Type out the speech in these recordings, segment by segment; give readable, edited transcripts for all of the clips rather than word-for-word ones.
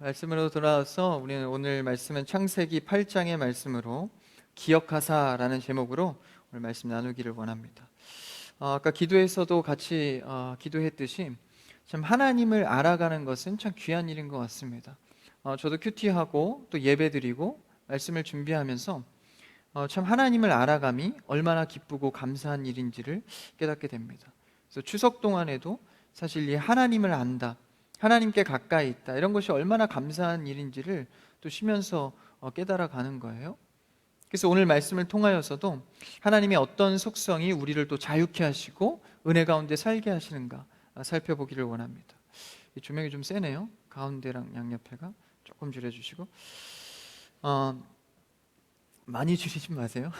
말씀으로 돌아와서 우리는 오늘 말씀은 창세기 8장의 말씀으로 기억하사라는 제목으로 오늘 말씀 나누기를 원합니다. 아까 기도에서도 같이 기도했듯이 참 하나님을 알아가는 것은 참 귀한 일인 것 같습니다. 저도 큐티하고 또 예배드리고 말씀을 준비하면서 참 하나님을 알아감이 얼마나 기쁘고 감사한 일인지를 깨닫게 됩니다. 그래서 추석 동안에도 사실 이 하나님을 안다, 하나님께 가까이 있다, 이런 것이 얼마나 감사한 일인지를 또 쉬면서 깨달아 가는 거예요. 그래서 오늘 말씀을 통하여서도 하나님의 어떤 속성이 우리를 또 자유케 하시고 은혜 가운데 살게 하시는가 살펴보기를 원합니다. 이 조명이 좀 세네요. 가운데랑 양옆에가 조금 줄여주시고 많이 줄이지 마세요.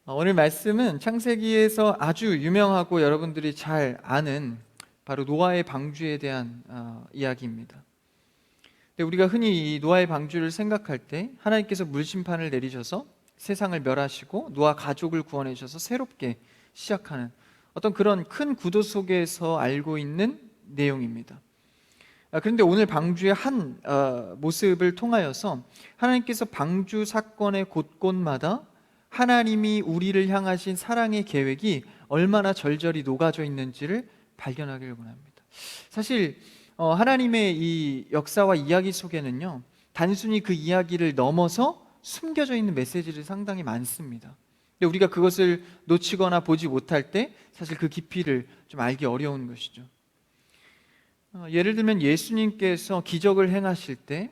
오늘 말씀은 창세기에서 아주 유명하고 여러분들이 잘 아는 바로 노아의 방주에 대한 이야기입니다. 근데 우리가 흔히 이 노아의 방주를 생각할 때 하나님께서 물심판을 내리셔서 세상을 멸하시고 노아 가족을 구원해 주셔서 새롭게 시작하는 어떤 그런 큰 구도 속에서 알고 있는 내용입니다. 그런데 오늘 방주의 한 모습을 통하여서 하나님께서 방주 사건의 곳곳마다 하나님이 우리를 향하신 사랑의 계획이 얼마나 절절히 녹아져 있는지를 발견하기를 원합니다. 사실 하나님의 이 역사와 이야기 속에는요, 단순히 그 이야기를 넘어서 숨겨져 있는 메시지들이 상당히 많습니다. 근데 우리가 그것을 놓치거나 보지 못할 때 사실 그 깊이를 좀 알기 어려운 것이죠. 예를 들면 예수님께서 기적을 행하실 때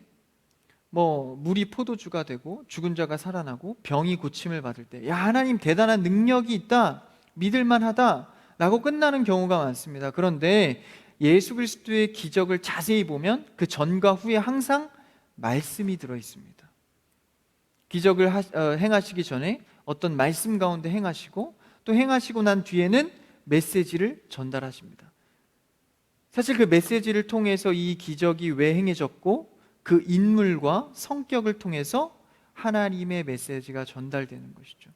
물이 포도주가 되고 죽은 자가 살아나고 병이 고침을 받을 때, 야, 하나님 대단한 능력이 있다, 믿을만하다 라고 끝나는 경우가 많습니다. 그런데 예수 그리스도의 기적을 자세히 보면 그 전과 후에 항상 말씀이 들어 있습니다. 기적을 행하시기 전에 어떤 말씀 가운데 행하시고, 또 행하시고 난 뒤에는 메시지를 전달하십니다. 사실 그 메시지를 통해서 이 기적이 왜 행해졌고 그 인물과 성격을 통해서 하나님의 메시지가 전달되는 것이죠.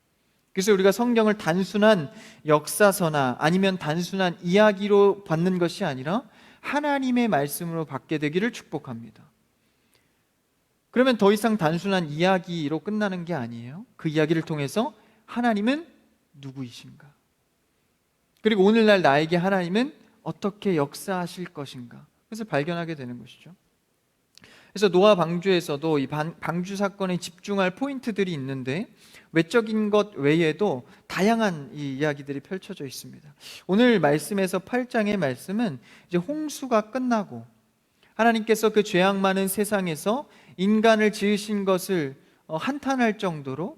그래서 우리가 성경을 단순한 역사서나 아니면 단순한 이야기로 받는 것이 아니라 하나님의 말씀으로 받게 되기를 축복합니다. 그러면 더 이상 단순한 이야기로 끝나는 게 아니에요. 그 이야기를 통해서 하나님은 누구이신가? 그리고 오늘날 나에게 하나님은 어떻게 역사하실 것인가? 그래서 발견하게 되는 것이죠. 그래서 노아 방주에서도 이 방주 사건에 집중할 포인트들이 있는데 외적인 것 외에도 다양한 이 이야기들이 펼쳐져 있습니다. 오늘 말씀에서 8장의 말씀은 이제 홍수가 끝나고 하나님께서 그 죄악 많은 세상에서 인간을 지으신 것을 한탄할 정도로,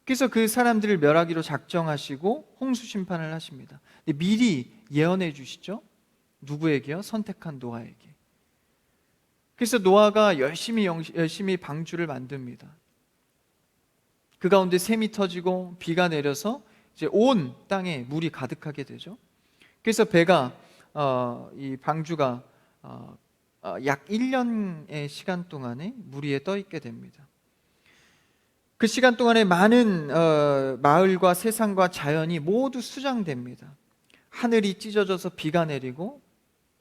그래서 그 사람들을 멸하기로 작정하시고 홍수 심판을 하십니다. 근데 미리 예언해 주시죠. 누구에게요? 선택한 노아에게. 그래서 노아가 열심히 방주를 만듭니다. 그 가운데 샘이 터지고 비가 내려서 이제 온 땅에 물이 가득하게 되죠. 그래서 배가 이 방주가 약 1년의 시간 동안에 물 위에 떠 있게 됩니다. 그 시간 동안에 많은 마을과 세상과 자연이 모두 수장됩니다. 하늘이 찢어져서 비가 내리고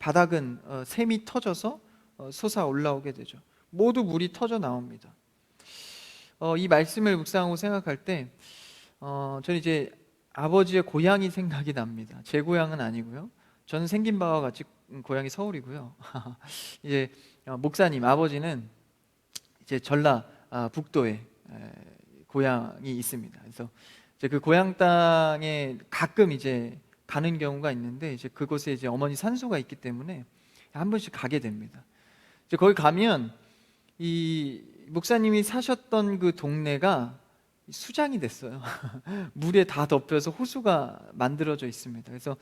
바닥은 샘이 터져서 솟아 올라오게 되죠. 모두 물이 터져 나옵니다. 이 말씀을 묵상하고 생각할 때 저는 이제 아버지의 고향이 생각이 납니다. 제 고향은 아니고요. 저는 생긴 바와 같이 고향이 서울이고요. 이제 목사님 아버지는 이제 전라 북도에 고향이 있습니다. 그래서 이제 그 고향 땅에 가끔 이제 가는 경우가 있는데, 이제 그곳에 이제 어머니 산소가 있기 때문에 한 번씩 가게 됩니다. 이제 거기 가면 이 목사님이 사셨던 그 동네가 수장이 됐어요. 물에 다 덮여서 호수가 만들어져 있습니다. 그래서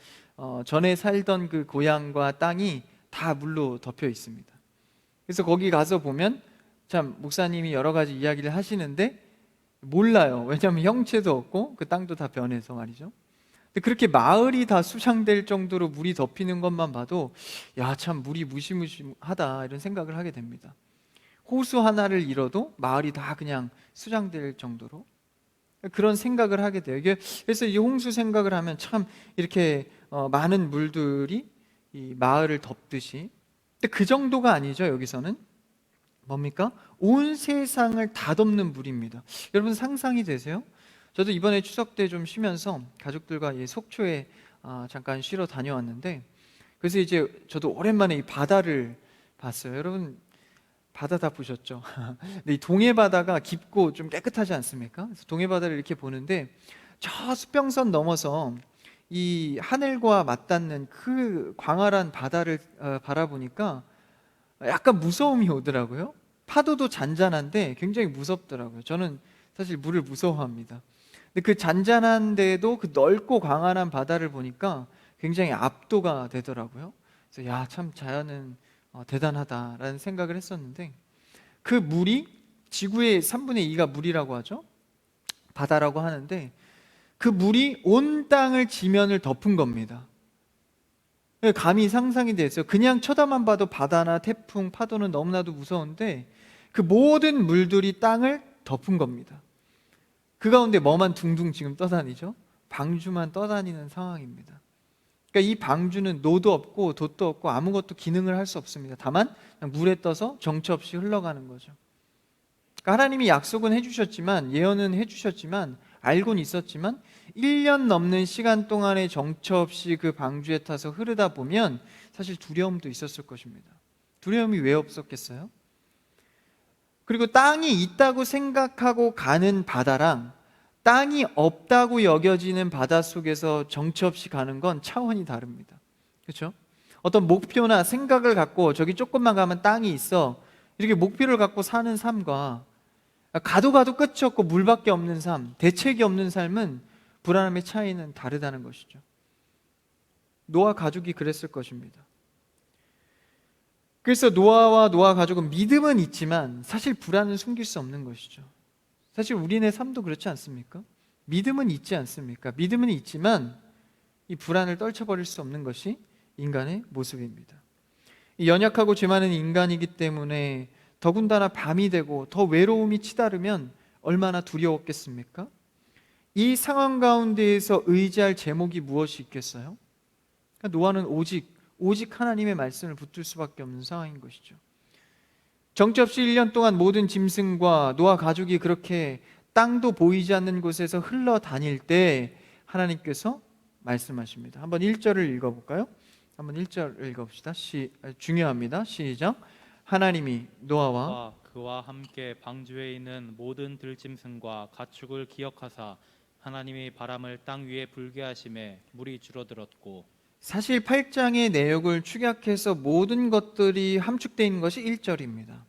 전에 살던 그 고향과 땅이 다 물로 덮여 있습니다. 그래서 거기 가서 보면 참 목사님이 여러 가지 이야기를 하시는데 몰라요. 왜냐하면 형체도 없고 그 땅도 다 변해서 말이죠. 근데 그렇게 마을이 다 수장될 정도로 물이 덮이는 것만 봐도 야, 참 물이 무시무시하다 이런 생각을 하게 됩니다. 호수 하나를 잃어도 마을이 다 그냥 수장될 정도로 그런 생각을 하게 돼요. 그래서 이 홍수 생각을 하면 참 이렇게 많은 물들이 이 마을을 덮듯이 근데 그 정도가 아니죠. 여기서는 뭡니까? 온 세상을 다 덮는 물입니다. 여러분 상상이 되세요? 저도 이번에 추석 때 좀 쉬면서 가족들과 속초에 잠깐 쉬러 다녀왔는데, 그래서 이제 저도 오랜만에 이 바다를 봤어요. 여러분 바다 다 보셨죠? 근데 이 동해 바다가 깊고 좀 깨끗하지 않습니까? 그래서 동해 바다를 이렇게 보는데 저 수평선 넘어서 이 하늘과 맞닿는 그 광활한 바다를 바라보니까 약간 무서움이 오더라고요. 파도도 잔잔한데 굉장히 무섭더라고요. 저는 사실 물을 무서워합니다. 근데 그 잔잔한데도 그 넓고 광활한 바다를 보니까 굉장히 압도가 되더라고요. 그래서 야, 참 자연은 대단하다라는 생각을 했었는데, 그 물이 지구의 3분의 2가 물이라고 하죠. 바다라고 하는데 그 물이 온 땅을 지면을 덮은 겁니다. 감이 상상이 됐어요. 그냥 쳐다만 봐도 바다나 태풍, 파도는 너무나도 무서운데 그 모든 물들이 땅을 덮은 겁니다. 그 가운데 뭐만 둥둥 지금 떠다니죠? 방주만 떠다니는 상황입니다. 그러니까 이 방주는 노도 없고 돛도 없고 아무것도 기능을 할 수 없습니다. 다만 그냥 물에 떠서 정처 없이 흘러가는 거죠. 그러니까 하나님이 약속은 해주셨지만, 예언은 해주셨지만, 알고는 있었지만 1년 넘는 시간 동안에 정처 없이 그 방주에 타서 흐르다 보면 사실 두려움도 있었을 것입니다. 두려움이 왜 없었겠어요? 그리고 땅이 있다고 생각하고 가는 바다랑 땅이 없다고 여겨지는 바다 속에서 정처 없이 가는 건 차원이 다릅니다. 그렇죠? 어떤 목표나 생각을 갖고 저기 조금만 가면 땅이 있어, 이렇게 목표를 갖고 사는 삶과 가도 가도 끝이 없고 물밖에 없는 삶, 대책이 없는 삶은 불안함의 차이는 다르다는 것이죠. 노아 가족이 그랬을 것입니다. 그래서 노아와 노아 가족은 믿음은 있지만 사실 불안은 숨길 수 없는 것이죠. 사실 우리네 삶도 그렇지 않습니까? 믿음은 있지 않습니까? 믿음은 있지만 이 불안을 떨쳐버릴 수 없는 것이 인간의 모습입니다. 이 연약하고 죄 많은 인간이기 때문에 더군다나 밤이 되고 더 외로움이 치달으면 얼마나 두려웠겠습니까? 이 상황 가운데에서 의지할 제목이 무엇이 있겠어요? 그러니까 노아는 오직 하나님의 말씀을 붙들 수밖에 없는 상황인 것이죠. 정처 없이 1년 동안 모든 짐승과 노아 가족이 그렇게 땅도 보이지 않는 곳에서 흘러다닐 때 하나님께서 말씀하십니다. 한번 1절을 읽어볼까요? 한번 1절 읽어봅시다. 중요합니다. 시작. 하나님이 노아와 그와 함께 방주에 있는 모든 들짐승과 가축을 기억하사 하나님이 바람을 땅 위에 불게 하심에 물이 줄어들었고. 사실 8장의 내용을 축약해서 모든 것들이 함축되어 있는 것이 1절입니다.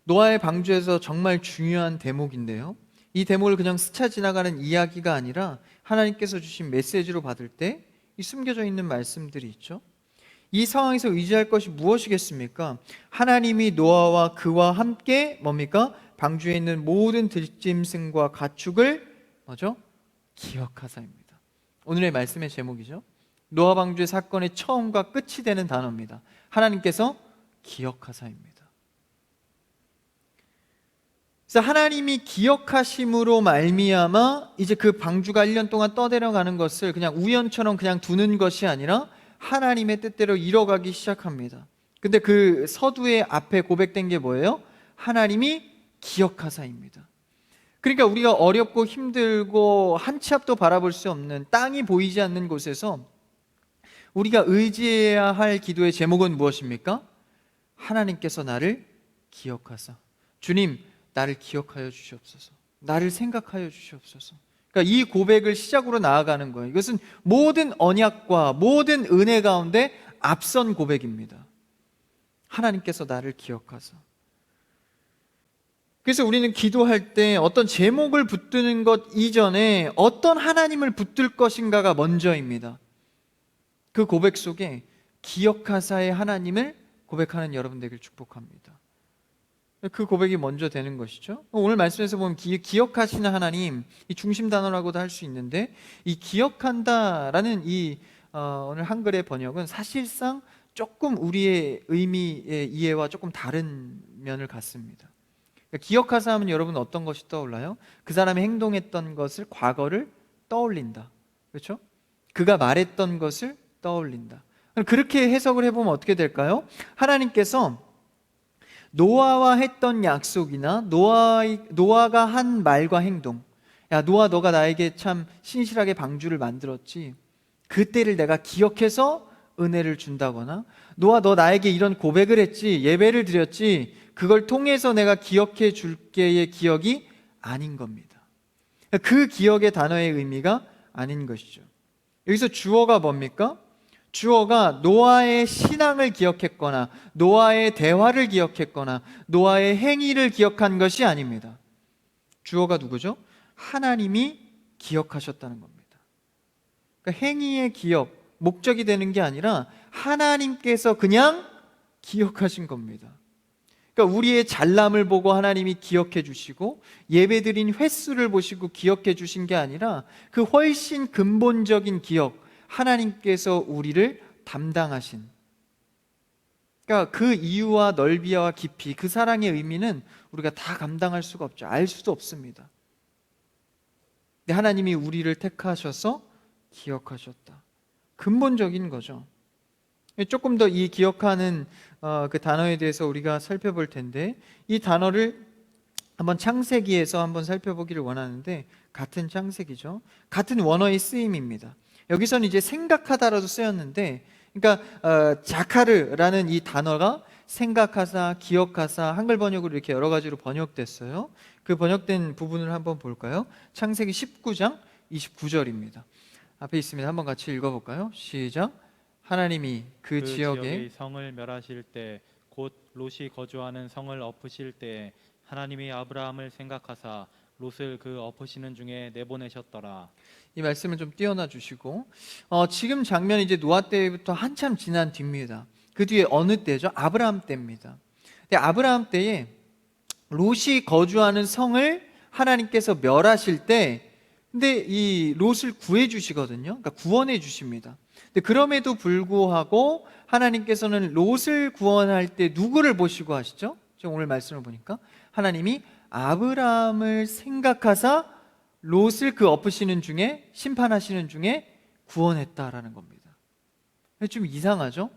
노아의 방주에서 정말 중요한 대목인데요, 이 대목을 그냥 스쳐 지나가는 이야기가 아니라 하나님께서 주신 메시지로 받을 때 이 숨겨져 있는 말씀들이 있죠. 이 상황에서 의지할 것이 무엇이겠습니까? 하나님이 노아와 그와 함께 뭡니까? 방주에 있는 모든 들짐승과 가축을 뭐죠? 기억하사입니다. 오늘의 말씀의 제목이죠. 노아 방주의 사건의 처음과 끝이 되는 단어입니다. 하나님께서 기억하사입니다. 그래서 하나님이 기억하심으로 말미암아 이제 그 방주가 1년 동안 떠내려가는 것을 그냥 우연처럼 그냥 두는 것이 아니라 하나님의 뜻대로 이뤄가기 시작합니다. 근데 그 서두에 앞에 고백된 게 뭐예요? 하나님이 기억하사입니다. 그러니까 우리가 어렵고 힘들고 한 치 앞도 바라볼 수 없는 땅이 보이지 않는 곳에서 우리가 의지해야 할 기도의 제목은 무엇입니까? 하나님께서 나를 기억하사. 주님, 나를 기억하여 주시옵소서. 나를 생각하여 주시옵소서. 그러니까 이 고백을 시작으로 나아가는 거예요. 이것은 모든 언약과 모든 은혜 가운데 앞선 고백입니다. 하나님께서 나를 기억하사. 그래서 우리는 기도할 때 어떤 제목을 붙드는 것 이전에 어떤 하나님을 붙들 것인가가 먼저입니다. 그 고백 속에 기억하사의 하나님을 고백하는 여러분 되길 축복합니다. 그 고백이 먼저 되는 것이죠. 오늘 말씀에서 보면 기억하시는 하나님, 이 중심 단어라고도 할 수 있는데, 이 기억한다라는 이 오늘 한글의 번역은 사실상 조금 우리의 의미의 이해와 조금 다른 면을 갖습니다. 기억하사 하면 여러분 어떤 것이 떠올라요? 그 사람이 행동했던 것을, 과거를 떠올린다. 그렇죠? 그가 말했던 것을 떠올린다. 그렇게 해석을 해보면 어떻게 될까요? 하나님께서 노아와 했던 약속이나 노아가 한 말과 행동, 야 노아 너가 나에게 참 신실하게 방주를 만들었지, 그때를 내가 기억해서 은혜를 준다거나, 노아 너 나에게 이런 고백을 했지, 예배를 드렸지, 그걸 통해서 내가 기억해 줄게의 기억이 아닌 겁니다. 그 기억의 단어의 의미가 아닌 것이죠. 여기서 주어가 뭡니까? 주어가 노아의 신앙을 기억했거나 노아의 대화를 기억했거나 노아의 행위를 기억한 것이 아닙니다. 주어가 누구죠? 하나님이 기억하셨다는 겁니다. 그러니까 행위의 기억, 목적이 되는 게 아니라 하나님께서 그냥 기억하신 겁니다. 그러니까 우리의 잘남을 보고 하나님이 기억해 주시고 예배드린 횟수를 보시고 기억해 주신 게 아니라 그 훨씬 근본적인 기억, 하나님께서 우리를 담당하신, 그러니까 그 이유와 넓이와 깊이, 그 사랑의 의미는 우리가 다 감당할 수가 없죠. 알 수도 없습니다. 근데 하나님이 우리를 택하셔서 기억하셨다. 근본적인 거죠. 조금 더 이 기억하는 그 단어에 대해서 우리가 살펴볼 텐데, 이 단어를 한번 창세기에서 한번 살펴보기를 원하는데, 같은 창세기죠. 같은 원어의 쓰임입니다. 여기서는 이제 생각하다라도 쓰였는데, 그러니까 자카르라는 이 단어가 생각하사, 기억하사, 한글 번역으로 이렇게 여러 가지로 번역됐어요. 그 번역된 부분을 한번 볼까요? 창세기 19장 29절입니다. 앞에 있습니다. 한번 같이 읽어볼까요? 시작. 하나님이 그 지역의 성을 멸하실 때, 곧 롯이 거주하는 성을 엎으실 때 하나님이 아브라함을 생각하사 롯을 그 엎으시는 중에 내보내셨더라. 이 말씀을 좀 띄어놔 주시고, 지금 장면이 이제 노아 때부터 한참 지난 뒤입니다. 그 뒤에 어느 때죠? 아브라함 때입니다. 근데 아브라함 때에 롯이 거주하는 성을 하나님께서 멸하실 때, 근데 이 롯을 구해 주시거든요. 그러니까 구원해 주십니다. 근데 그럼에도 불구하고 하나님께서는 롯을 구원할 때 누구를 보시고 하시죠? 지금 오늘 말씀을 보니까 하나님이 아브라함을 생각하사 롯을 그 엎으시는 중에, 심판하시는 중에 구원했다라는 겁니다. 좀 이상하죠?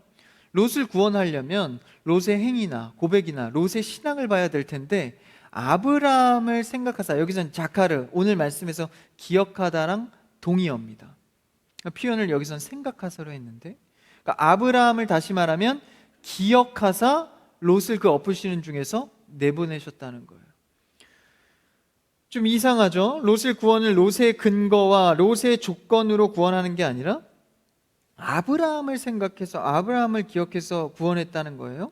롯을 구원하려면 롯의 행위나 고백이나 롯의 신앙을 봐야 될 텐데, 아브라함을 생각하사, 여기서는 자카르, 오늘 말씀에서 기억하다랑 동의어입니다. 표현을 여기서는 생각하사로 했는데, 그러니까 아브라함을 다시 말하면 기억하사 롯을 그 엎으시는 중에서 내보내셨다는 거예요. 좀 이상하죠? 롯의 구원을 롯의 근거와 롯의 조건으로 구원하는 게 아니라 아브라함을 생각해서, 아브라함을 기억해서 구원했다는 거예요.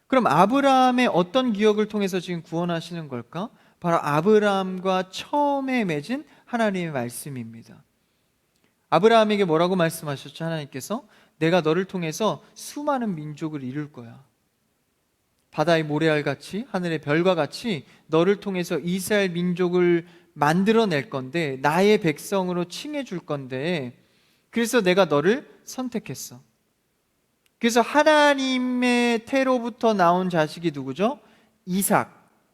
그럼 아브라함의 어떤 기억을 통해서 지금 구원하시는 걸까? 바로 아브라함과 처음에 맺은 하나님의 말씀입니다. 아브라함에게 뭐라고 말씀하셨죠? 하나님께서 내가 너를 통해서 수많은 민족을 이룰 거야. 바다의 모래알같이, 하늘의 별과 같이 너를 통해서 이스라엘 민족을 만들어낼 건데, 나의 백성으로 칭해 줄 건데, 그래서 내가 너를 선택했어. 그래서 하나님의 태로부터 나온 자식이 누구죠? 이삭,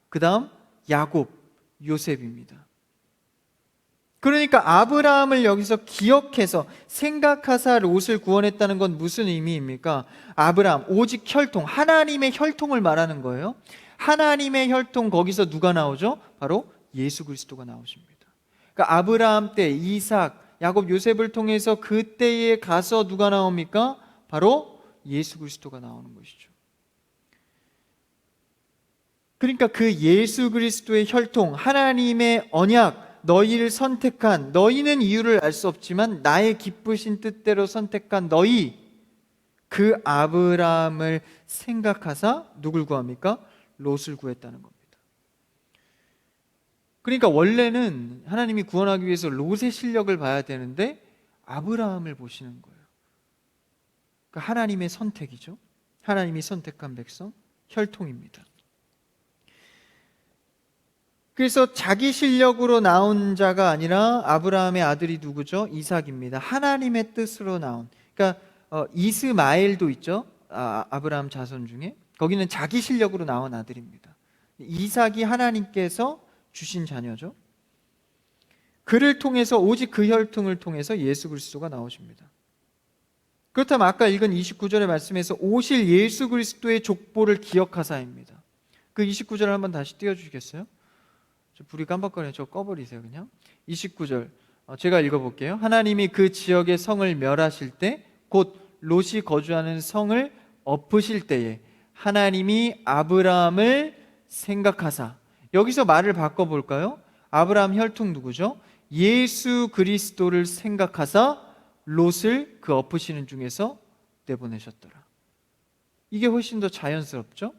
그 다음 야곱, 요셉입니다. 그러니까 아브라함을 여기서 기억해서 생각하사 롯을 구원했다는 건 무슨 의미입니까? 아브라함, 오직 혈통, 하나님의 혈통을 말하는 거예요. 하나님의 혈통, 거기서 누가 나오죠? 바로 예수 그리스도가 나오십니다. 그러니까 아브라함 때 이삭, 야곱, 요셉을 통해서 그때에 가서 누가 나옵니까? 바로 예수 그리스도가 나오는 것이죠. 그러니까 그 예수 그리스도의 혈통, 하나님의 언약, 너희를 선택한, 너희는 이유를 알 수 없지만 나의 기쁘신 뜻대로 선택한 너희, 그 아브라함을 생각하사 누굴 구합니까? 롯을 구했다는 겁니다. 그러니까 원래는 하나님이 구원하기 위해서 롯의 실력을 봐야 되는데 아브라함을 보시는 거예요. 그러니까 하나님의 선택이죠. 하나님이 선택한 백성, 혈통입니다. 그래서 자기 실력으로 나온 자가 아니라 아브라함의 아들이 누구죠? 이삭입니다. 하나님의 뜻으로 나온. 그러니까 이스마엘도 있죠. 아브라함 자손 중에. 거기는 자기 실력으로 나온 아들입니다. 이삭이 하나님께서 주신 자녀죠. 그를 통해서, 오직 그 혈통을 통해서 예수 그리스도가 나오십니다. 그렇다면 아까 읽은 29절의 말씀에서 오실 예수 그리스도의 족보를 기억하사입니다. 그 29절을 한번 다시 띄워주시겠어요? 불이 깜빡거려요. 저 꺼버리세요 그냥. 29절 제가 읽어볼게요. 하나님이 그 지역의 성을 멸하실 때, 곧 롯이 거주하는 성을 엎으실 때에 하나님이 아브라함을 생각하사. 여기서 말을 바꿔볼까요? 아브라함 혈통 누구죠? 예수 그리스도를 생각하사 롯을 그 엎으시는 중에서 내보내셨더라. 이게 훨씬 더 자연스럽죠?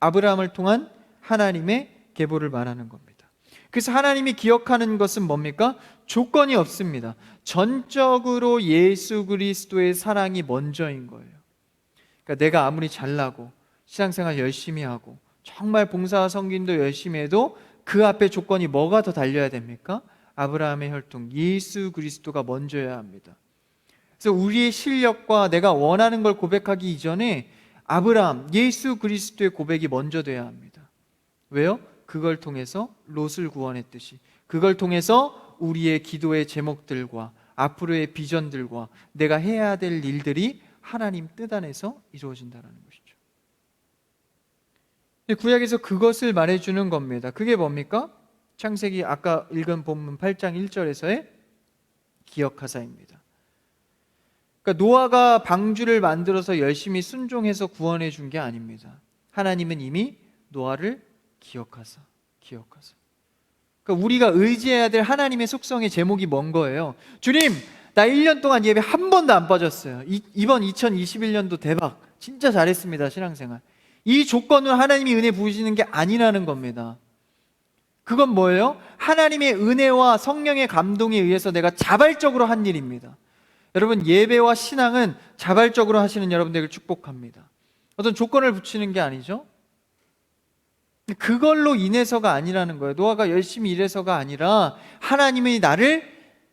아브라함을 통한 하나님의 계보를 말하는 겁니다. 그래서 하나님이 기억하는 것은 뭡니까? 조건이 없습니다. 전적으로 예수 그리스도의 사랑이 먼저인 거예요. 그러니까 내가 아무리 잘나고 신앙생활 열심히 하고 정말 봉사와 성김도 열심히 해도 그 앞에 조건이 뭐가 더 달려야 됩니까? 아브라함의 혈통 예수 그리스도가 먼저여야 합니다. 그래서 우리의 실력과 내가 원하는 걸 고백하기 이전에 아브라함, 예수 그리스도의 고백이 먼저 돼야 합니다. 왜요? 그걸 통해서 롯을 구원했듯이, 그걸 통해서 우리의 기도의 제목들과 앞으로의 비전들과 내가 해야 될 일들이 하나님 뜻 안에서 이루어진다는 것이죠. 구약에서 그것을 말해주는 겁니다. 그게 뭡니까? 창세기 아까 읽은 본문 8장 1절에서의 기억하사입니다. 그러니까 노아가 방주를 만들어서 열심히 순종해서 구원해 준 게 아닙니다. 하나님은 이미 노아를 기억하사. 그러니까 우리가 의지해야 될 하나님의 속성의 제목이 뭔 거예요? 주님, 나 1년 동안 예배 한 번도 안 빠졌어요. 이번 2021년도 대박. 진짜 잘했습니다, 신앙생활. 이 조건은 하나님이 은혜 부으시는 게 아니라는 겁니다. 그건 뭐예요? 하나님의 은혜와 성령의 감동에 의해서 내가 자발적으로 한 일입니다. 여러분, 예배와 신앙은 자발적으로 하시는 여러분들을 축복합니다. 어떤 조건을 붙이는 게 아니죠. 그걸로 인해서가 아니라는 거예요. 노아가 열심히 일해서가 아니라 하나님이 나를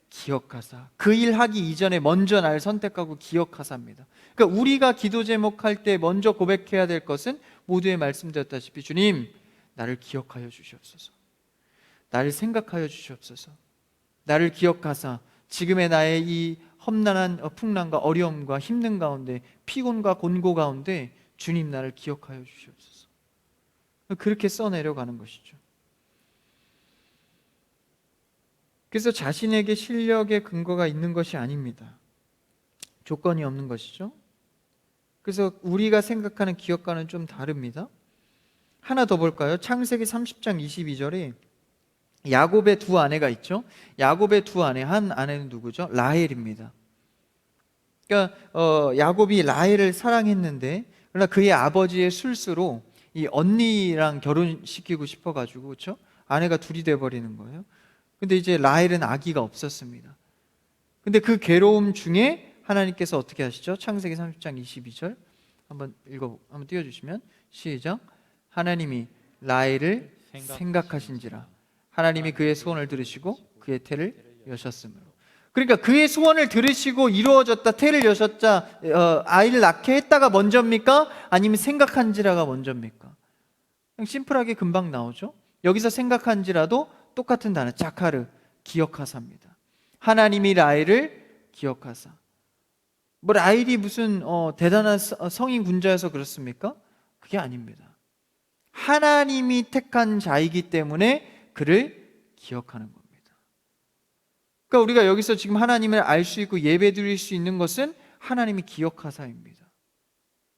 기억하사, 그 일 하기 이전에 먼저 나를 선택하고 기억하사입니다. 그러니까 우리가 기도 제목할 때 먼저 고백해야 될 것은 모두에 말씀드렸다시피 주님, 나를 기억하여 주시옵소서. 나를 생각하여 주시옵소서. 나를 기억하사 지금의 나의 이 험난한 풍랑과 어려움과 힘든 가운데, 피곤과 곤고 가운데 주님 나를 기억하여 주시옵소서. 그렇게 써내려가는 것이죠. 그래서 자신에게 실력의 근거가 있는 것이 아닙니다. 조건이 없는 것이죠. 그래서 우리가 생각하는 기억과는 좀 다릅니다. 하나 더 볼까요? 창세기 30장 22절에 야곱의 두 아내가 있죠. 야곱의 두 아내, 한 아내는 누구죠? 라헬입니다. 그러니까 야곱이 라헬을 사랑했는데, 그러나 그의 아버지의 술수로 이 언니랑 결혼시키고 싶어가지고, 그렇죠? 아내가 둘이 돼버리는 거예요. 근데 이제 라헬은 아기가 없었습니다. 근데 그 괴로움 중에 하나님께서 어떻게 하시죠? 창세기 30장 22절 한번 띄워주시면 시작. 하나님이 라헬을 생각하신지라 하나님이 그의 소원을 들으시고 그의 태를 여셨으므로. 그러니까 그의 소원을 들으시고 이루어졌다, 태를 여셨자, 아이를 낳게 했다가 먼저입니까? 아니면 생각한지라가 먼저입니까? 그냥 심플하게 금방 나오죠. 여기서 생각한지라도 똑같은 단어, 자카르, 기억하사입니다. 하나님이 라헬을 기억하사. 뭐 라헬이 무슨 대단한 성인 군자여서 그렇습니까? 그게 아닙니다. 하나님이 택한 자이기 때문에 그를 기억하는 겁니다. 그러니까 우리가 여기서 지금 하나님을 알 수 있고 예배드릴 수 있는 것은 하나님이 기억하사입니다.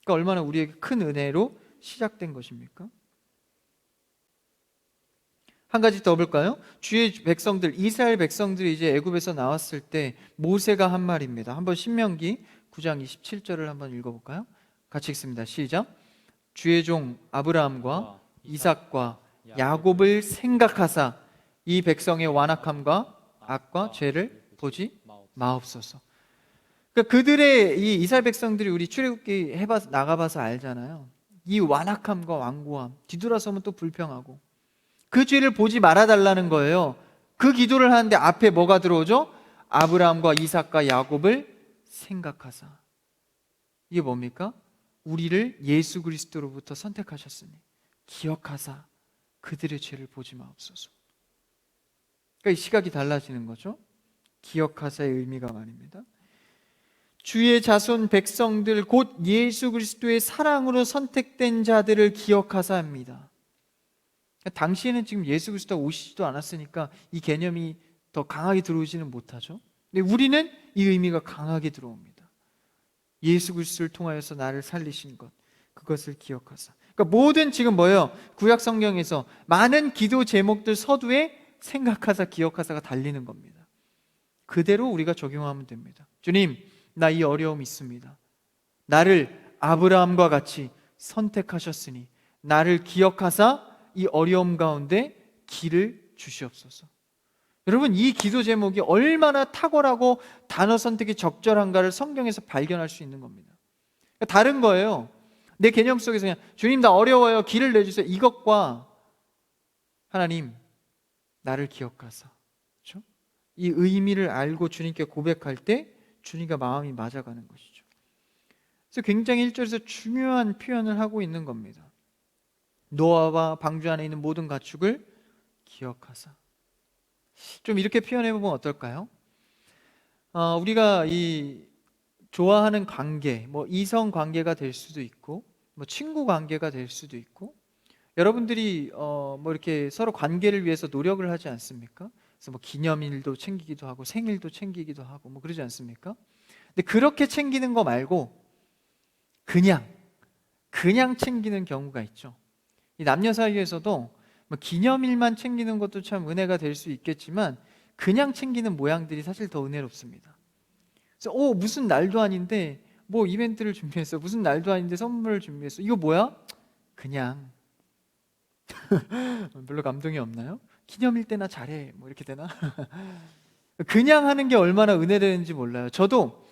그러니까 얼마나 우리에게 큰 은혜로 시작된 것입니까? 한 가지 더 볼까요? 주의 백성들, 이스라엘 백성들이 이제 애굽에서 나왔을 때 모세가 한 말입니다. 한번 신명기 9장 27절을 한번 읽어볼까요? 같이 읽습니다. 시작. 주의 종 아브라함과 이삭과 야곱을 생각하사 이 백성의 완악함과 악과 죄를 보지 마옵소서. 그러니까 그들의 이 이스라엘 백성들이 우리 출애굽기 나가봐서 알잖아요. 이 완악함과 완고함, 뒤돌아서면 또 불평하고 그 죄를 보지 말아달라는 거예요. 그 기도를 하는데 앞에 뭐가 들어오죠? 아브라함과 이삭과 야곱을 생각하사. 이게 뭡니까? 우리를 예수 그리스도로부터 선택하셨으니 기억하사 그들의 죄를 보지 마옵소서. 그러니까 이 시각이 달라지는 거죠. 기억하사의 의미가 말입니다. 주의 자손 백성들 곧 예수 그리스도의 사랑으로 선택된 자들을 기억하사 합니다. 당시에는 지금 예수 그리스도가 오시지도 않았으니까 이 개념이 더 강하게 들어오지는 못하죠. 근데 우리는 이 의미가 강하게 들어옵니다. 예수 그리스도를 통하여서 나를 살리신 것, 그것을 기억하사. 그러니까 모든 지금 뭐예요? 구약 성경에서 많은 기도 제목들 서두에 생각하사 기억하사가 달리는 겁니다. 그대로 우리가 적용하면 됩니다. 주님, 나 이 어려움 있습니다. 나를 아브라함과 같이 선택하셨으니 나를 기억하사 이 어려움 가운데 길을 주시옵소서. 여러분, 이 기도 제목이 얼마나 탁월하고 단어 선택이 적절한가를 성경에서 발견할 수 있는 겁니다. 그러니까 다른 거예요. 내 개념 속에서 그냥 주님 나 어려워요, 길을 내주세요, 이것과 하나님 나를 기억하사, 그렇죠? 이 의미를 알고 주님께 고백할 때 주님과 마음이 맞아가는 것이죠. 그래서 굉장히 1절에서 중요한 표현을 하고 있는 겁니다. 노아와 방주 안에 있는 모든 가축을 기억하사. 좀 이렇게 표현해보면 어떨까요? 우리가 이 좋아하는 관계, 뭐 이성 관계가 될 수도 있고, 뭐 친구 관계가 될 수도 있고, 여러분들이 뭐 이렇게 서로 관계를 위해서 노력을 하지 않습니까? 그래서 뭐 기념일도 챙기기도 하고 생일도 챙기기도 하고 뭐 그러지 않습니까? 근데 그렇게 챙기는 거 말고 그냥 챙기는 경우가 있죠. 이 남녀 사이에서도 뭐 기념일만 챙기는 것도 참 은혜가 될 수 있겠지만 그냥 챙기는 모양들이 사실 더 은혜롭습니다. 그래서 무슨 날도 아닌데 뭐 이벤트를 준비했어, 무슨 날도 아닌데 선물을 준비했어, 이거 뭐야? 그냥 별로 감동이 없나요? 기념일 때나 잘해 뭐 이렇게 되나? 그냥 하는 게 얼마나 은혜되는지 몰라요. 저도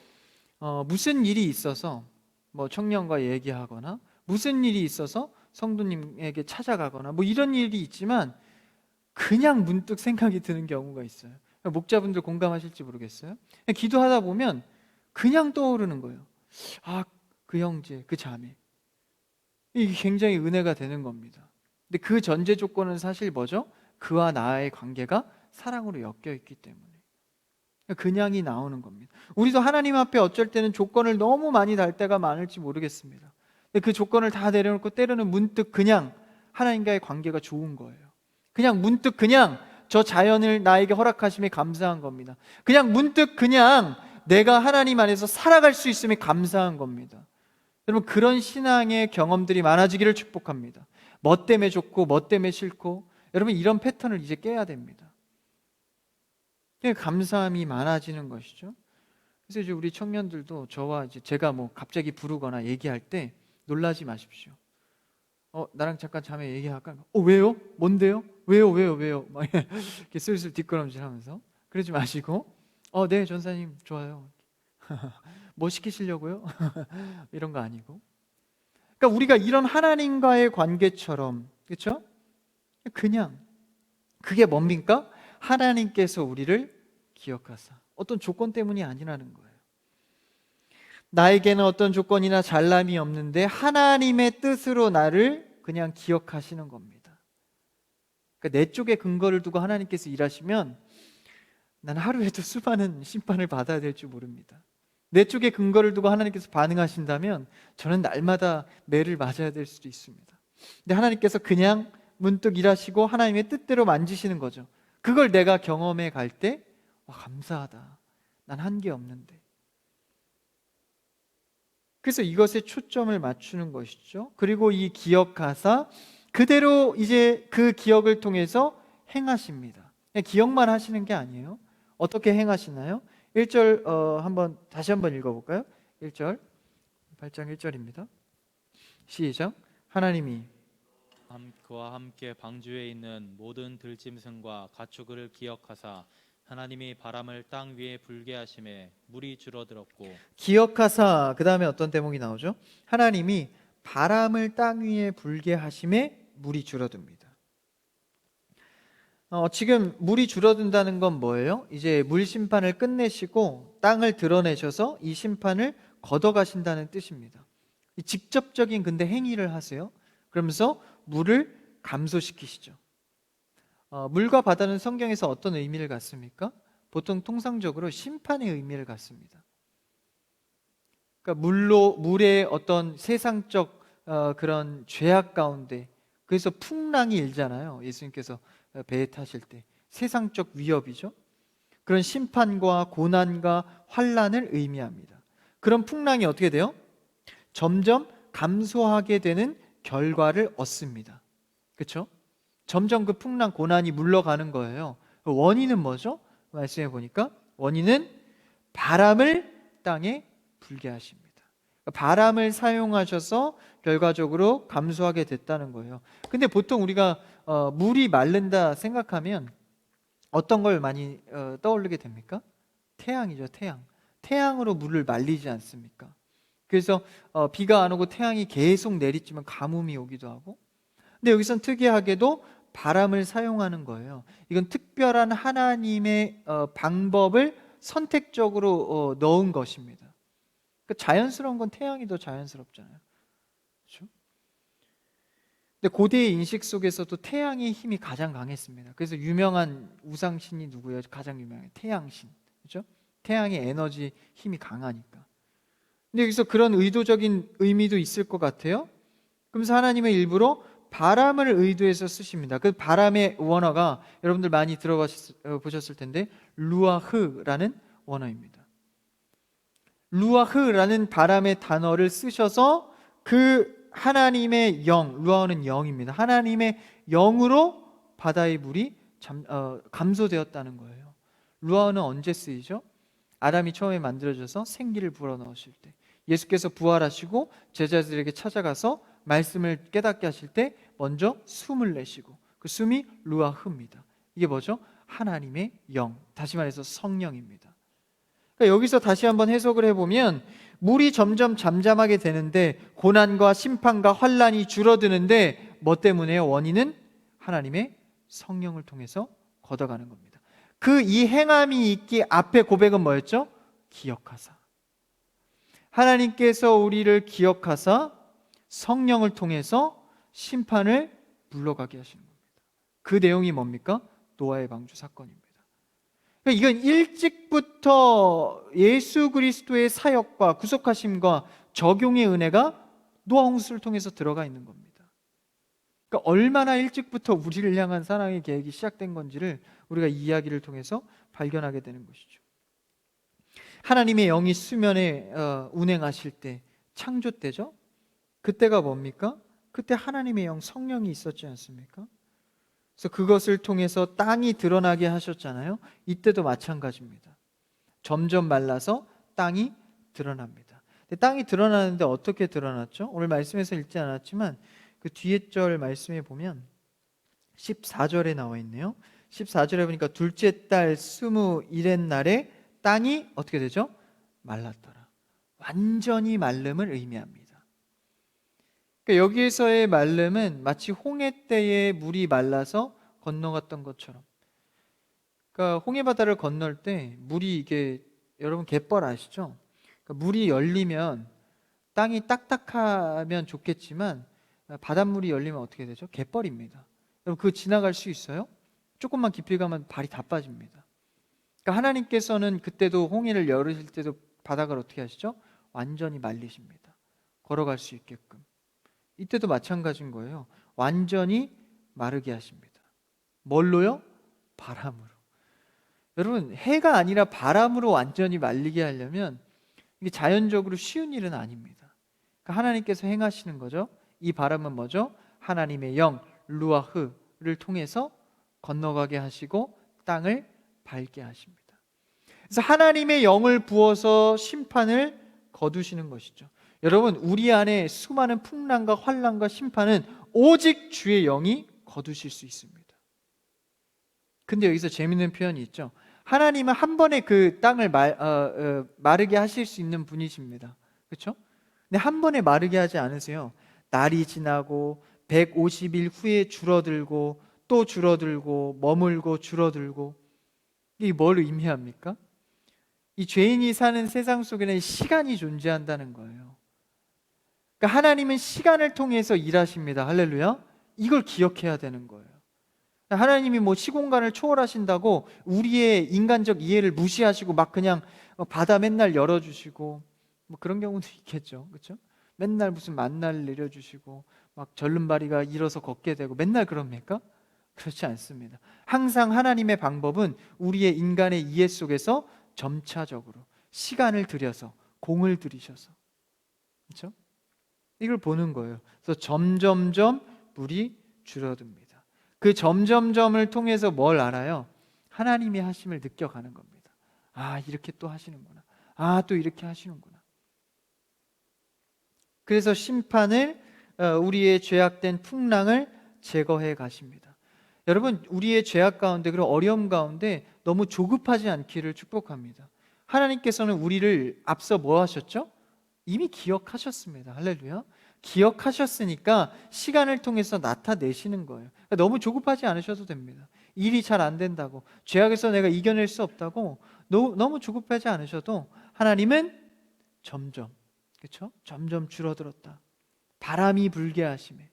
무슨 일이 있어서 뭐 청년과 얘기하거나 무슨 일이 있어서 성도님에게 찾아가거나 뭐 이런 일이 있지만 그냥 문득 생각이 드는 경우가 있어요. 목자분들 공감하실지 모르겠어요. 기도하다 보면 그냥 떠오르는 거예요. 그 형제, 그 자매, 이게 굉장히 은혜가 되는 겁니다. 근데 그 전제 조건은 사실 뭐죠? 그와 나의 관계가 사랑으로 엮여 있기 때문에 그냥이 나오는 겁니다. 우리도 하나님 앞에 어쩔 때는 조건을 너무 많이 달 때가 많을지 모르겠습니다. 근데 그 조건을 다 내려놓고 때로는 문득 그냥 하나님과의 관계가 좋은 거예요. 그냥 문득 그냥 저 자연을 나에게 허락하심에 감사한 겁니다. 그냥 문득 그냥 내가 하나님 안에서 살아갈 수 있음에 감사한 겁니다. 여러분, 그런 신앙의 경험들이 많아지기를 축복합니다. 뭐 때문에 좋고 뭐 때문에 싫고, 여러분 이런 패턴을 이제 깨야 됩니다. 감사함이 많아지는 것이죠. 그래서 이제 우리 청년들도 저와 이제 제가 뭐 갑자기 부르거나 얘기할 때 놀라지 마십시오. 나랑 잠깐 자매 얘기할까? 왜요? 뭔데요? 왜요? 막 이렇게 슬슬 뒷걸음질하면서 그러지 마시고, 네 전사님 좋아요. 뭐 시키시려고요? 이런 거 아니고. 그러니까 우리가 이런 하나님과의 관계처럼, 그렇죠? 그냥 그게 뭡니까? 하나님께서 우리를 기억하사. 어떤 조건 때문이 아니라는 거예요. 나에게는 어떤 조건이나 잘남이 없는데 하나님의 뜻으로 나를 그냥 기억하시는 겁니다. 그러니까 내 쪽에 근거를 두고 하나님께서 일하시면 난 하루에도 수많은 심판을 받아야 될 줄 모릅니다. 내 쪽에 근거를 두고 하나님께서 반응하신다면 저는 날마다 매를 맞아야 될 수도 있습니다. 근데 하나님께서 그냥 문득 일하시고 하나님의 뜻대로 만지시는 거죠. 그걸 내가 경험해 갈 때 감사하다. 난 한 게 없는데. 그래서 이것에 초점을 맞추는 것이죠. 그리고 이 기억하사 그대로 이제 그 기억을 통해서 행하십니다. 그냥 기억만 하시는 게 아니에요. 어떻게 행하시나요? 1절 다시 한번 읽어볼까요? 1절 8장 1절입니다. 시작. 하나님이 그와 함께 방주에 있는 모든 들짐승과 가축을 기억하사 하나님이 바람을 땅 위에 불게 하심에 물이 줄어들었고. 기억하사 그 다음에 어떤 대목이 나오죠? 하나님이 바람을 땅 위에 불게 하심에 물이 줄어듭니다. 지금 물이 줄어든다는 건 뭐예요? 이제 물 심판을 끝내시고 땅을 드러내셔서 이 심판을 걷어가신다는 뜻입니다. 직접적인 근데 행위를 하세요. 그러면서 물을 감소시키시죠. 물과 바다는 성경에서 어떤 의미를 갖습니까? 보통 통상적으로 심판의 의미를 갖습니다. 그러니까 물의 어떤 세상적 그런 죄악 가운데, 그래서 풍랑이 일잖아요. 예수님께서 배에 타실 때 세상적 위협이죠. 그런 심판과 고난과 환란을 의미합니다. 그런 풍랑이 어떻게 돼요? 점점 감소하게 되는 결과를 얻습니다. 그렇죠? 점점 그 풍랑 고난이 물러가는 거예요. 그 원인은 뭐죠? 말씀해 보니까 원인은 바람을 땅에 불게 하십니다. 바람을 사용하셔서 결과적으로 감소하게 됐다는 거예요. 근데 보통 우리가 물이 마른다 생각하면 어떤 걸 많이 떠올리게 됩니까? 태양이죠, 태양. 태양으로 물을 말리지 않습니까? 그래서 비가 안 오고 태양이 계속 내리쬐면 가뭄이 오기도 하고. 근데 여기선 특이하게도 바람을 사용하는 거예요. 이건 특별한 하나님의 방법을 선택적으로 넣은 것입니다. 그러니까 자연스러운 건 태양이 더 자연스럽잖아요. 그렇죠? 근데 고대의 인식 속에서도 태양의 힘이 가장 강했습니다. 그래서 유명한 우상신이 누구예요? 가장 유명해요. 태양신. 그렇죠? 태양의 에너지 힘이 강하니까. 근데 여기서 그런 의도적인 의미도 있을 것 같아요. 그러면서 하나님은 일부러 바람을 의도해서 쓰십니다. 그 바람의 원어가 여러분들 많이 들어보셨을 텐데 루아흐라는 원어입니다. 루아흐라는 바람의 단어를 쓰셔서 그 하나님의 영, 루아흐는 영입니다. 하나님의 영으로 바다의 물이 감소되었다는 거예요. 루아흐는 언제 쓰이죠? 아담이 처음에 만들어져서 생기를 불어넣으실 때, 예수께서 부활하시고 제자들에게 찾아가서 말씀을 깨닫게 하실 때 먼저 숨을 내쉬고, 그 숨이 루아흐입니다. 이게 뭐죠? 하나님의 영, 다시 말해서 성령입니다. 그러니까 여기서 다시 한번 해석을 해보면 물이 점점 잠잠하게 되는데, 고난과 심판과 환란이 줄어드는데 뭐 때문에요? 원인은 하나님의 성령을 통해서 걷어가는 겁니다. 그 이 행함이 있기 앞에 고백은 뭐였죠? 기억하사. 하나님께서 우리를 기억하사 성령을 통해서 심판을 물러가게 하시는 겁니다. 그 내용이 뭡니까? 노아의 방주 사건입니다. 그러니까 이건 일찍부터 예수 그리스도의 사역과 구속하심과 적용의 은혜가 노아 홍수를 통해서 들어가 있는 겁니다. 그러니까 얼마나 일찍부터 우리를 향한 사랑의 계획이 시작된 건지를 우리가 이 이야기를 통해서 발견하게 되는 것이죠. 하나님의 영이 수면에 운행하실 때, 창조 때죠. 그때가 뭡니까? 그때 하나님의 영, 성령이 있었지 않습니까? 그래서 그것을 통해서 땅이 드러나게 하셨잖아요. 이때도 마찬가지입니다. 점점 말라서 땅이 드러납니다. 근데 땅이 드러나는데 어떻게 드러났죠? 오늘 말씀에서 읽지 않았지만 그 뒤에 절 말씀에 보면 14절에 나와 있네요. 14절에 보니까 둘째 달 21의 날에 땅이 어떻게 되죠? 말랐더라. 완전히 말름을 의미합니다. 그러니까 여기에서의 말름은 마치 홍해 때에 물이 말라서 건너갔던 것처럼, 그러니까 홍해 바다를 건널 때 물이, 이게 여러분 갯벌 아시죠? 그러니까 물이 열리면 땅이 딱딱하면 좋겠지만 바닷물이 열리면 어떻게 되죠? 갯벌입니다. 여러분 그거 지나갈 수 있어요? 조금만 깊이 가면 발이 다 빠집니다. 그러니까 하나님께서는 그때도 홍해를 열으실 때도 바닥을 어떻게 하시죠? 완전히 말리십니다. 걸어갈 수 있게끔. 이때도 마찬가지인 거예요. 완전히 마르게 하십니다. 뭘로요? 바람으로. 여러분, 해가 아니라 바람으로 완전히 말리게 하려면 이게 자연적으로 쉬운 일은 아닙니다. 그러니까 하나님께서 행하시는 거죠. 이 바람은 뭐죠? 하나님의 영, 루아흐를 통해서 건너가게 하시고 땅을 밟게 하십니다. 그래서 하나님의 영을 부어서 심판을 거두시는 것이죠. 여러분, 우리 안에 수많은 풍랑과 환난과 심판은 오직 주의 영이 거두실 수 있습니다. 근데 여기서 재밌는 표현이 있죠. 하나님은 한 번에 그 땅을 마르게 하실 수 있는 분이십니다. 그렇죠? 근데 한 번에 마르게 하지 않으세요. 날이 지나고 150일 후에 줄어들고 또 줄어들고 머물고 줄어들고. 이게 뭘 의미합니까? 이 죄인이 사는 세상 속에는 시간이 존재한다는 거예요. 그러니까 하나님은 시간을 통해서 일하십니다. 할렐루야. 이걸 기억해야 되는 거예요. 하나님이 뭐 시공간을 초월하신다고 우리의 인간적 이해를 무시하시고 막 그냥 바다 맨날 열어주시고 뭐 그런 경우도 있겠죠. 그렇죠? 맨날 무슨 만나를 내려주시고 막 절름발이가 일어서 걷게 되고 맨날 그럽니까? 그렇지 않습니다. 항상 하나님의 방법은 우리의 인간의 이해 속에서 점차적으로 시간을 들여서 공을 들이셔서, 그렇죠? 이걸 보는 거예요. 그래서 점점점 물이 줄어듭니다. 그 점점점을 통해서 뭘 알아요? 하나님이 하심을 느껴가는 겁니다. 아, 이렇게 또 하시는구나. 아, 또 이렇게 하시는구나. 그래서 심판을, 우리의 죄악된 풍랑을 제거해 가십니다. 여러분, 우리의 죄악 가운데 그리고 어려움 가운데 너무 조급하지 않기를 축복합니다. 하나님께서는 우리를 앞서 뭐 하셨죠? 이미 기억하셨습니다. 할렐루야. 기억하셨으니까 시간을 통해서 나타내시는 거예요. 그러니까 너무 조급하지 않으셔도 됩니다. 일이 잘 안 된다고, 죄악에서 내가 이겨낼 수 없다고 너무 조급하지 않으셔도 하나님은 점점, 그렇죠? 점점 줄어들었다. 바람이 불게 하심에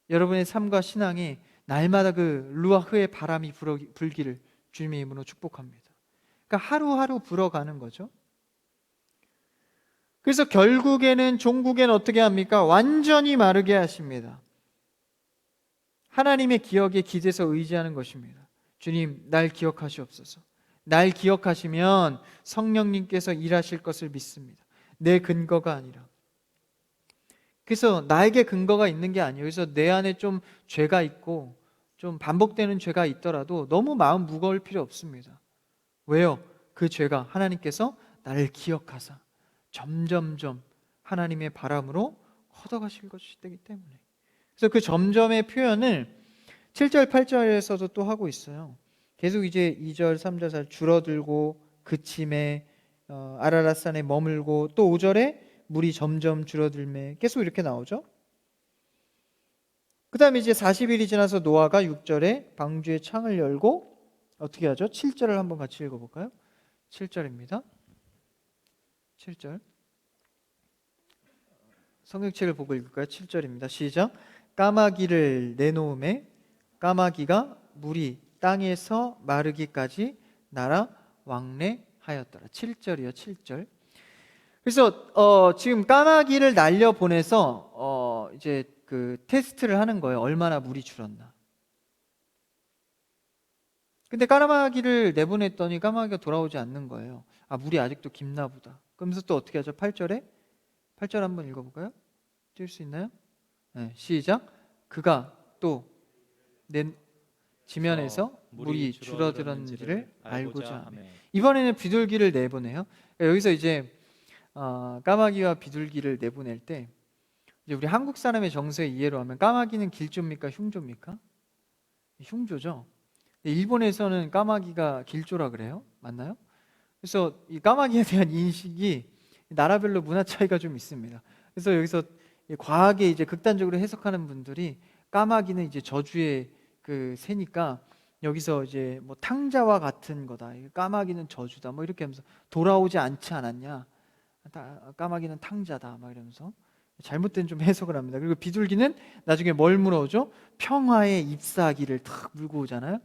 여러분의 삶과 신앙에 날마다 그 루아흐의 바람이 불기를 주님의 이름으로 축복합니다. 그러니까 하루하루 불어가는 거죠. 그래서 결국에는 종국에는 어떻게 합니까? 완전히 마르게 하십니다. 하나님의 기억에 기대서 의지하는 것입니다. 주님, 날 기억하시옵소서. 날 기억하시면 성령님께서 일하실 것을 믿습니다. 내 근거가 아니라. 그래서 나에게 근거가 있는 게 아니에요. 그래서 내 안에 좀 죄가 있고 좀 반복되는 죄가 있더라도 너무 마음 무거울 필요 없습니다. 왜요? 그 죄가 하나님께서 나를 기억하사 점점점 하나님의 바람으로 걷어가실 것이기 때문에. 그래서 그 점점의 표현을 7절 8절에서도 또 하고 있어요. 계속 이제 2절 3절 4절 줄어들고 그침에 아라랏산에 머물고 또 5절에 물이 점점 줄어들매 계속 이렇게 나오죠. 그 다음에 이제 40일이 지나서 노아가 6절에 방주의 창을 열고 어떻게 하죠? 7절을 한번 같이 읽어볼까요? 7절입니다. 7절 성경책을 보고 읽을까요? 7절입니다. 시작. 까마귀를 내놓음에 까마귀가 물이 땅에서 마르기까지 날아 왕래하였더라. 7절이요. 7절. 그래서 지금 까마귀를 날려 보내서 이제 그 테스트를 하는 거예요. 얼마나 물이 줄었나. 근데 까마귀를 내보냈더니 까마귀가 돌아오지 않는 거예요. 아, 물이 아직도 깊나 보다. 그러면서 또 어떻게 하죠? 8절에 8절 한번 읽어볼까요? 뛸 수 있나요? 네, 시작. 그가 또 지면에서 물이 줄어들었는지를 알고자 하며. 이번에는 비둘기를 내보내요. 여기서 이제 까마귀와 비둘기를 내보낼 때 이제 우리 한국 사람의 정서의 이해로 하면 까마귀는 길조입니까? 흉조입니까? 흉조죠. 일본에서는 까마귀가 길조라 그래요. 맞나요? 그래서 이 까마귀에 대한 인식이 나라별로 문화 차이가 좀 있습니다. 그래서 여기서 과하게 이제 극단적으로 해석하는 분들이 까마귀는 이제 저주의 그 새니까 여기서 이제 뭐 탕자와 같은 거다. 까마귀는 저주다. 뭐 이렇게 하면서 돌아오지 않지 않았냐. 까마귀는 탕자다. 막 이러면서 잘못된 좀 해석을 합니다. 그리고 비둘기는 나중에 뭘 물어오죠? 평화의 잎사귀를 탁 물고 오잖아요.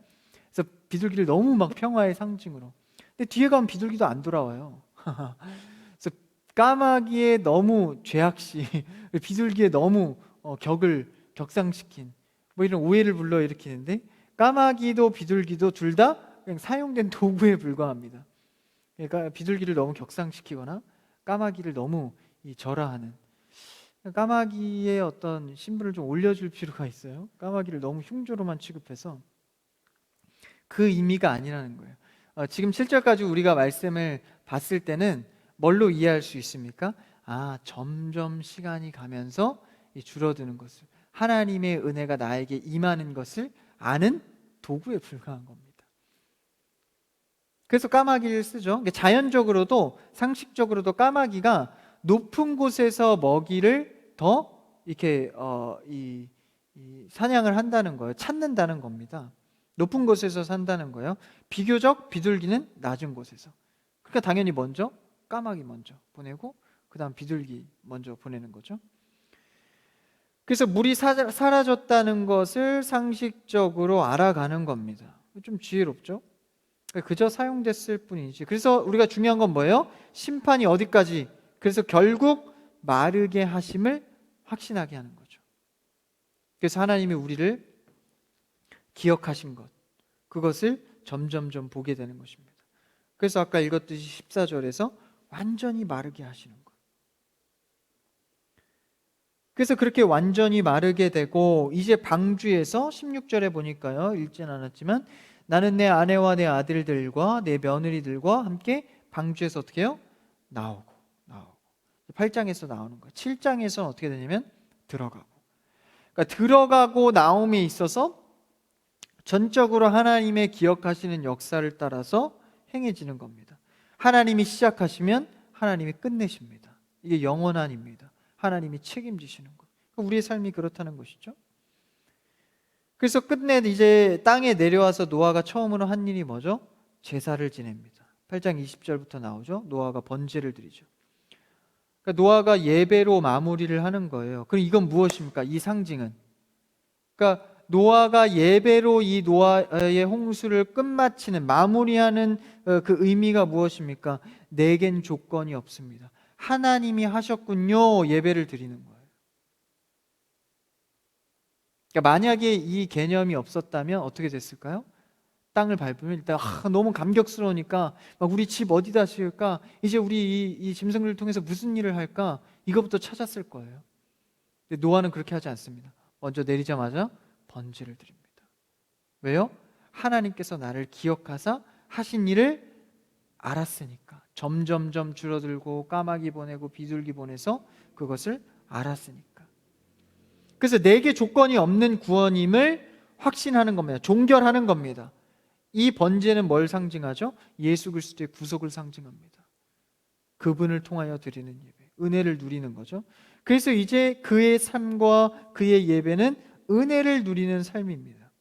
그래서 비둘기를 너무 막 평화의 상징으로. 근데 뒤에 가면 비둘기도 안 돌아와요. 그래서 까마귀의 너무 죄악시, 비둘기의 너무 격을 격상시킨 뭐 이런 오해를 불러일으키는데 까마귀도 비둘기도 둘 다 그냥 사용된 도구에 불과합니다. 그러니까 비둘기를 너무 격상시키거나 까마귀를 너무 절하하는, 까마귀의 어떤 신분을 좀 올려줄 필요가 있어요. 까마귀를 너무 흉조로만 취급해서 그 의미가 아니라는 거예요. 지금 7절까지 우리가 말씀을 봤을 때는 뭘로 이해할 수 있습니까? 아, 점점 시간이 가면서 줄어드는 것을, 하나님의 은혜가 나에게 임하는 것을 아는 도구에 불과한 겁니다. 그래서 까마귀를 쓰죠. 자연적으로도 상식적으로도 까마귀가 높은 곳에서 먹이를 더 이렇게 사냥을 한다는 거예요. 찾는다는 겁니다. 높은 곳에서 산다는 거예요. 비교적 비둘기는 낮은 곳에서. 그러니까 당연히 먼저 까마귀 먼저 보내고 그 다음 비둘기 먼저 보내는 거죠. 그래서 물이 사라졌다는 것을 상식적으로 알아가는 겁니다. 좀 지혜롭죠? 그저 사용됐을 뿐이지. 그래서 우리가 중요한 건 뭐예요? 심판이 어디까지 그래서 결국 마르게 하심을 확신하게 하는 거죠. 그래서 하나님이 우리를 기억하신 것, 그것을 점점점 보게 되는 것입니다. 그래서 아까 읽었듯이 14절에서 완전히 마르게 하시는 것. 그래서 그렇게 완전히 마르게 되고 이제 방주에서 16절에 보니까요, 읽진 않았지만 나는 내 아내와 내 아들들과 내 며느리들과 함께 방주에서 어떻게 해요? 나오고 8장에서 나오는 거예요. 7장에서는 어떻게 되냐면 들어가고, 그러니까 들어가고 나옴에 있어서 전적으로 하나님의 기억하시는 역사를 따라서 행해지는 겁니다. 하나님이 시작하시면 하나님이 끝내십니다. 이게 영원한입니다. 하나님이 책임지시는 것. 우리의 삶이 그렇다는 것이죠. 그래서 끝내 이제 땅에 내려와서 노아가 처음으로 한 일이 뭐죠? 제사를 지냅니다. 8장 20절부터 나오죠. 노아가 번제를 드리죠. 그러니까 노아가 예배로 마무리를 하는 거예요. 그럼 이건 무엇입니까? 이 상징은, 그러니까 노아가 예배로 이 노아의 홍수를 끝마치는, 마무리하는 그 의미가 무엇입니까? 내겐 조건이 없습니다. 하나님이 하셨군요. 예배를 드리는 거예요. 그러니까 만약에 이 개념이 없었다면 어떻게 됐을까요? 땅을 밟으면 일단 너무 감격스러우니까 막 우리 집 어디다 지을까? 이제 우리 이 짐승을 통해서 무슨 일을 할까? 이거부터 찾았을 거예요. 근데 노아는 그렇게 하지 않습니다. 먼저 내리자마자 번제를 드립니다. 왜요? 하나님께서 나를 기억하사 하신 일을 알았으니까. 점점점 줄어들고 까마귀 보내고 비둘기 보내서 그것을 알았으니까. 그래서 내게 조건이 없는 구원임을 확신하는 겁니다. 종결하는 겁니다. 이 번제는 뭘 상징하죠? 예수 그리스도의 구속을 상징합니다. 그분을 통하여 드리는 예배, 은혜를 누리는 거죠. 그래서 이제 그의 삶과 그의 예배는 은혜를 누리는 삶입니다.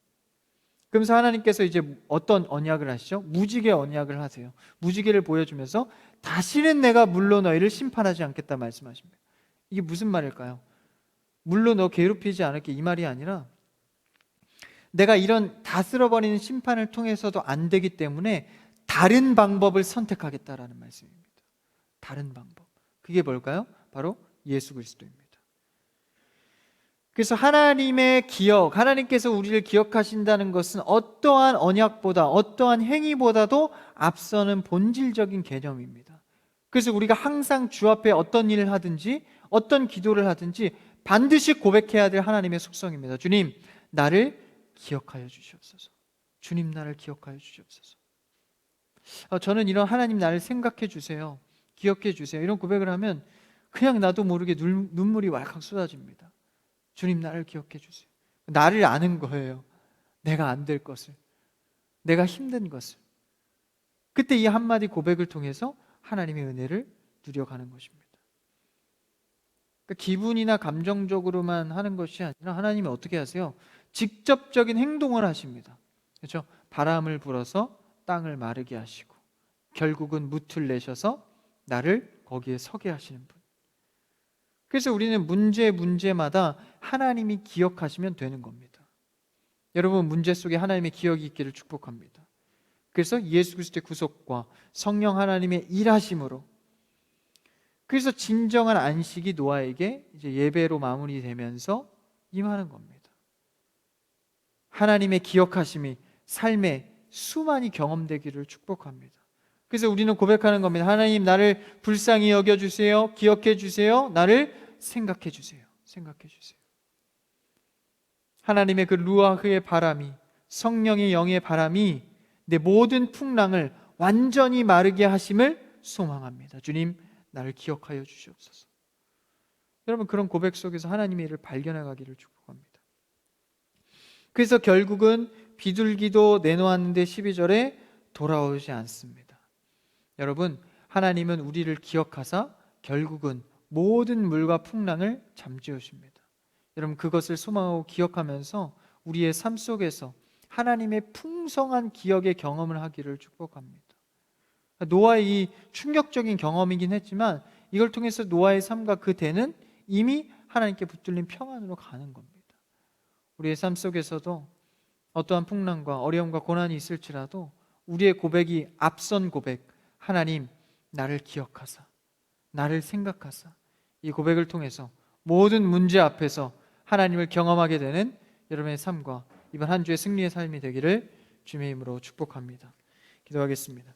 그러면서 하나님께서 이제 어떤 언약을 하시죠? 무지개 언약을 하세요. 무지개를 보여주면서 다시는 내가 물로 너희를 심판하지 않겠다 말씀하십니다. 이게 무슨 말일까요? 물로 너 괴롭히지 않을게, 이 말이 아니라 내가 이런 다 쓸어버리는 심판을 통해서도 안 되기 때문에 다른 방법을 선택하겠다라는 말씀입니다. 다른 방법. 그게 뭘까요? 바로 예수 그리스도입니다. 그래서 하나님의 기억, 하나님께서 우리를 기억하신다는 것은 어떠한 언약보다, 어떠한 행위보다도 앞서는 본질적인 개념입니다. 그래서 우리가 항상 주 앞에 어떤 일을 하든지 어떤 기도를 하든지 반드시 고백해야 될 하나님의 속성입니다. 주님, 나를 기억하여 주시옵소서. 주님, 나를 기억하여 주시옵소서. 저는 이런 하나님 나를 생각해 주세요, 기억해 주세요, 이런 고백을 하면 그냥 나도 모르게 눈물이 왈칵 쏟아집니다. 주님, 나를 기억해 주세요. 나를 아는 거예요. 내가 안 될 것을, 내가 힘든 것을. 그때 이 한마디 고백을 통해서 하나님의 은혜를 누려가는 것입니다. 그러니까 기분이나 감정적으로만 하는 것이 아니라 하나님이 어떻게 하세요? 직접적인 행동을 하십니다. 그렇죠? 바람을 불어서 땅을 마르게 하시고 결국은 무틀 내셔서 나를 거기에 서게 하시는 분. 그래서 우리는 문제마다 하나님이 기억하시면 되는 겁니다. 여러분, 문제 속에 하나님의 기억이 있기를 축복합니다. 그래서 예수 그리스도의 구속과 성령 하나님의 일하심으로, 그래서 진정한 안식이 노아에게 이제 예배로 마무리되면서 임하는 겁니다. 하나님의 기억하심이 삶에 수많이 경험되기를 축복합니다. 그래서 우리는 고백하는 겁니다. 하나님, 나를 불쌍히 여겨주세요. 기억해 주세요. 나를 생각해 주세요. 생각해 주세요. 하나님의 그 루아흐의 바람이, 성령의 영의 바람이 내 모든 풍랑을 완전히 마르게 하심을 소망합니다. 주님, 나를 기억하여 주시옵소서. 여러분, 그런 고백 속에서 하나님의 일을 발견해 가기를 축복합니다. 그래서 결국은 비둘기도 내놓았는데 12절에 돌아오지 않습니다. 여러분, 하나님은 우리를 기억하사 결국은 모든 물과 풍랑을 잠재우십니다. 여러분, 그것을 소망하고 기억하면서 우리의 삶 속에서 하나님의 풍성한 기억의 경험을 하기를 축복합니다. 노아의 이 충격적인 경험이긴 했지만 이걸 통해서 노아의 삶과 그 대는 이미 하나님께 붙들린 평안으로 가는 겁니다. 우리의 삶 속에서도 어떠한 풍랑과 어려움과 고난이 있을지라도 우리의 고백이 앞선 고백, 하나님, 나를 기억하사 나를 생각하사, 이 고백을 통해서 모든 문제 앞에서 하나님을 경험하게 되는 여러분의 삶과 이번 한 주의 승리의 삶이 되기를 주님의 이름으로 축복합니다. 기도하겠습니다.